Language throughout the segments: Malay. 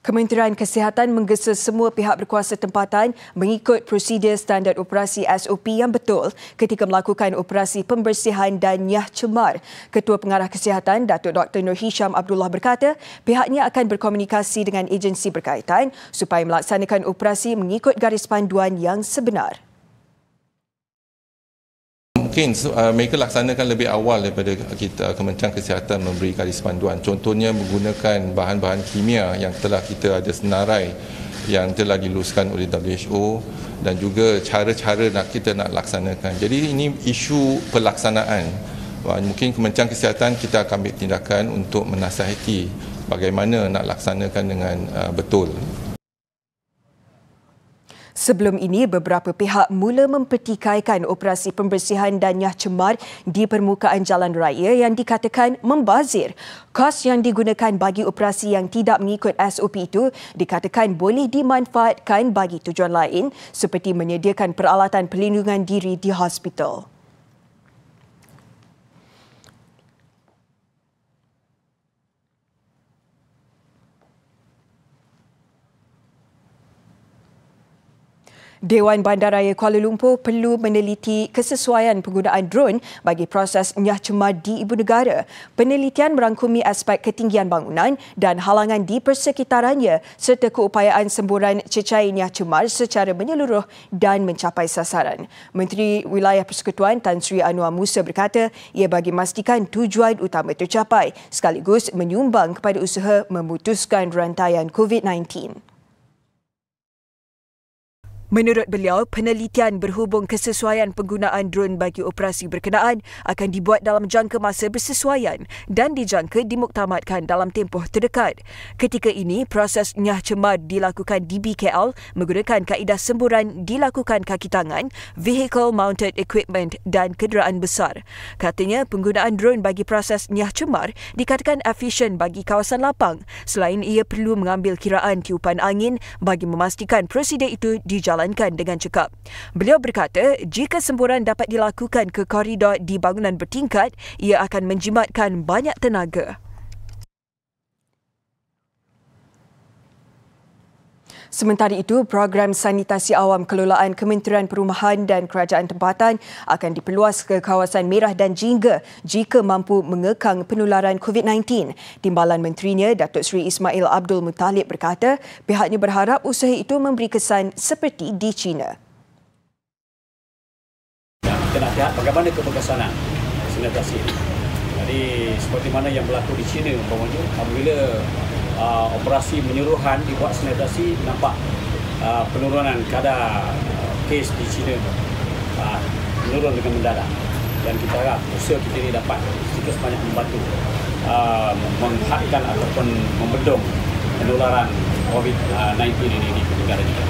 Kementerian Kesihatan menggesa semua pihak berkuasa tempatan mengikut prosedur standard operasi SOP yang betul ketika melakukan operasi pembersihan dan nyah cemar. Ketua Pengarah Kesihatan, Datuk Dr. Nur Hisham Abdullah berkata, pihaknya akan berkomunikasi dengan agensi berkaitan supaya melaksanakan operasi mengikut garis panduan yang sebenar. Mungkin mereka laksanakan lebih awal daripada kita Kementerian Kesihatan memberi garis panduan. Contohnya menggunakan bahan-bahan kimia yang telah kita ada senarai yang telah diluluskan oleh WHO dan juga cara-cara kita nak laksanakan. Jadi ini isu pelaksanaan. Mungkin Kementerian Kesihatan kita akan ambil tindakan untuk menasihati bagaimana nak laksanakan dengan betul. Sebelum ini, beberapa pihak mula mempertikaikan operasi pembersihan dan nyah cemar di permukaan jalan raya yang dikatakan membazir. Kos yang digunakan bagi operasi yang tidak mengikut SOP itu dikatakan boleh dimanfaatkan bagi tujuan lain seperti menyediakan peralatan perlindungan diri di hospital. Dewan Bandaraya Kuala Lumpur perlu meneliti kesesuaian penggunaan drone bagi proses nyah cemar di ibu negara. Penelitian merangkumi aspek ketinggian bangunan dan halangan di persekitarannya serta keupayaan semburan cecair nyah cemar secara menyeluruh dan mencapai sasaran. Menteri Wilayah Persekutuan Tan Sri Anwar Musa berkata ia bagi memastikan tujuan utama tercapai sekaligus menyumbang kepada usaha memutuskan rantaian COVID-19. Menurut beliau, penelitian berhubung kesesuaian penggunaan drone bagi operasi berkenaan akan dibuat dalam jangka masa bersesuaian dan dijangka dimuktamadkan dalam tempoh terdekat. Ketika ini, proses nyah cemar dilakukan di BKL menggunakan kaedah semburan dilakukan kaki tangan, vehicle mounted equipment dan kenderaan besar. Katanya, penggunaan drone bagi proses nyah cemar dikatakan efisien bagi kawasan lapang selain ia perlu mengambil kiraan tiupan angin bagi memastikan prosedur itu dijalankan dengan cekap. Beliau berkata, jika semburan dapat dilakukan ke koridor di bangunan bertingkat, ia akan menjimatkan banyak tenaga. Sementara itu, program sanitasi awam kelolaan Kementerian Perumahan dan Kerajaan Tempatan akan diperluas ke kawasan Merah dan Jingga jika mampu mengekang penularan COVID-19. Timbalan Menterinya, Datuk Seri Ismail Abdul Muttalib berkata, pihaknya berharap usaha itu memberi kesan seperti di China. Kita nak lihat bagaimana keberkesanan sanitasi ini. Jadi, seperti mana yang berlaku di China, umpamanya, apabila operasi menyeluruhan dibuat sanitasi, nampak penurunan kadar kes di China menurun dengan mendadak. Dan kita harap usaha kita ini dapat sedikit sebanyak membantu menghadkan ataupun membendung penularan COVID-19 ini di negara kita.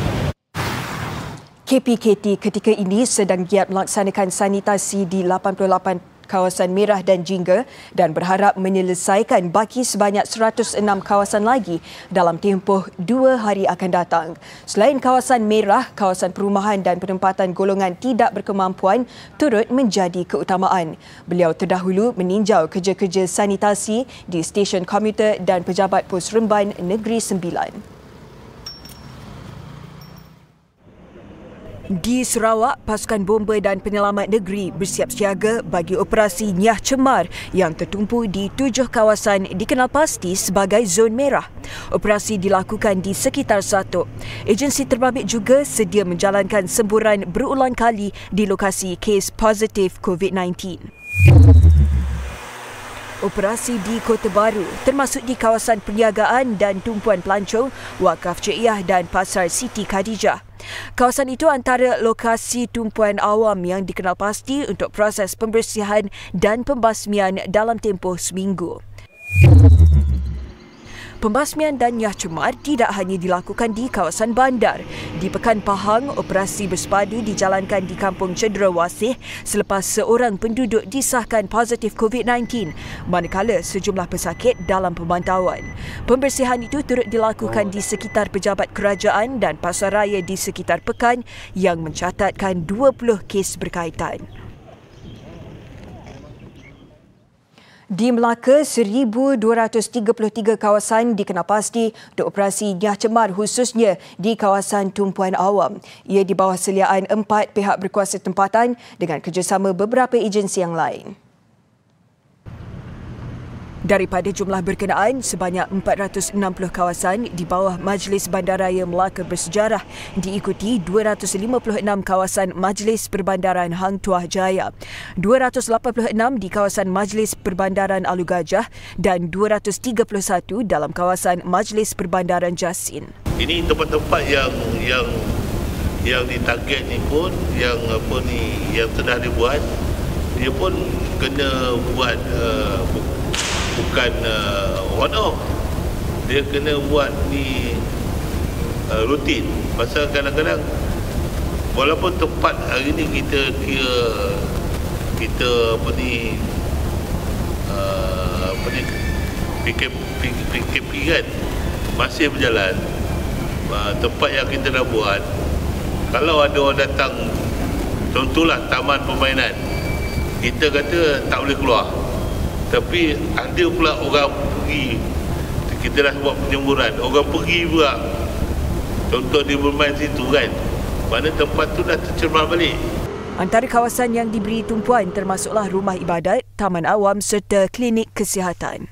KPKT ketika ini sedang giat melaksanakan sanitasi di 88 kawasan Merah dan Jingga dan berharap menyelesaikan baki sebanyak 106 kawasan lagi dalam tempoh 2 hari akan datang. Selain kawasan Merah, kawasan perumahan dan penempatan golongan tidak berkemampuan turut menjadi keutamaan. Beliau terdahulu meninjau kerja-kerja sanitasi di stesen komuter dan pejabat pos Remban Negeri Sembilan. Di Sarawak, pasukan bomba dan penyelamat negeri bersiap siaga bagi operasi nyah cemar yang tertumpu di 7 kawasan dikenal pasti sebagai zon merah. Operasi dilakukan di sekitar Satok. Agensi terbabit juga sedia menjalankan semburan berulang kali di lokasi kes positif COVID-19. Operasi di Kota Baru, termasuk di kawasan perniagaan dan tumpuan pelancong, Wakaf Ceiyah dan Pasar Siti Khadijah. Kawasan itu antara lokasi tumpuan awam yang dikenal pasti untuk proses pembersihan dan pembasmian dalam tempoh seminggu. Pembasmian dan nyah cemar tidak hanya dilakukan di kawasan bandar. Di Pekan Pahang, operasi bersepadu dijalankan di Kampung Cederawasih selepas seorang penduduk disahkan positif COVID-19, manakala sejumlah pesakit dalam pemantauan. Pembersihan itu turut dilakukan di sekitar pejabat kerajaan dan pasaraya di sekitar Pekan yang mencatatkan 20 kes berkaitan. Di Melaka, 1,233 kawasan dikenal pasti untuk operasi Nyah Cemar khususnya di kawasan tumpuan awam. Ia di bawah seliaan 4 pihak berkuasa tempatan dengan kerjasama beberapa agensi yang lain. Daripada jumlah berkenaan, sebanyak 460 kawasan di bawah Majlis Bandaraya Melaka Bersejarah diikuti 256 kawasan Majlis Perbandaran Hang Tuah Jaya, 286 di kawasan Majlis Perbandaran Alu Gajah dan 231 dalam kawasan Majlis Perbandaran Jasin. Ini tempat-tempat yang ditarget ni pun yang sudah dibuat, dia pun kena buat bukan one off, dia kena buat ni rutin. Pasal kadang-kadang walaupun tempat hari ni kita PKP kan masih berjalan, tempat yang kita dah buat, kalau ada orang datang, contohlah taman permainan, kita kata tak boleh keluar, tapi ada pula orang pergi, kita dah buat penyemburan, orang pergi pula contoh dia bermain situ kan, mana tempat tu dah tercemar balik. Antara kawasan yang diberi tumpuan termasuklah rumah ibadat, taman awam serta klinik kesihatan.